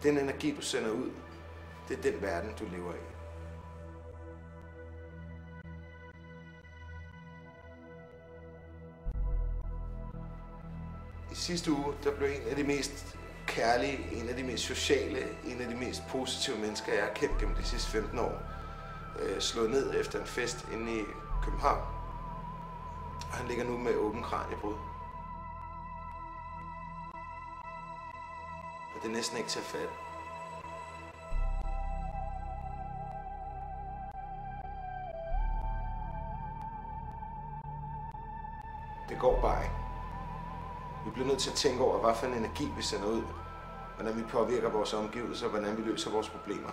Den energi, du sender ud, det er den verden, du lever i. I sidste uge, der blev en af de mest kærlige, en af de mest sociale, en af de mest positive mennesker, jeg har kendt gennem de sidste 15 år, slået ned efter en fest inde i København. Og han ligger nu med åben kraniebrud. Og det er næsten ikke til at fatte. Det går bare ikke. Vi bliver nødt til at tænke over, hvad for en energi vi sender ud, hvordan vi påvirker vores omgivelser, hvordan vi løser vores problemer.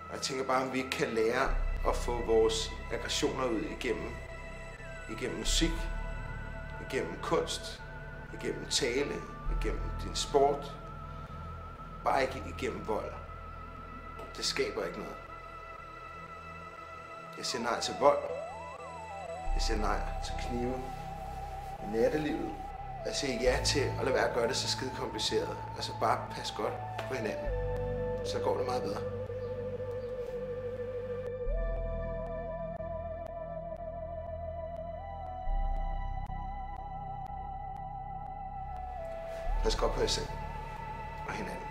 Og jeg tænker bare, om vi ikke kan lære at få vores aggressioner ud igennem musik, igennem kunst, igennem tale, igennem din sport. Bare ikke igennem vold. Det skaber ikke noget. Jeg siger nej til vold. Jeg siger nej til knive i nattelivet. Jeg siger ja til at lade være at gøre det så skide kompliceret. Altså bare pas godt på hinanden. Så går det meget bedre. Pas godt på jer selv og hinanden.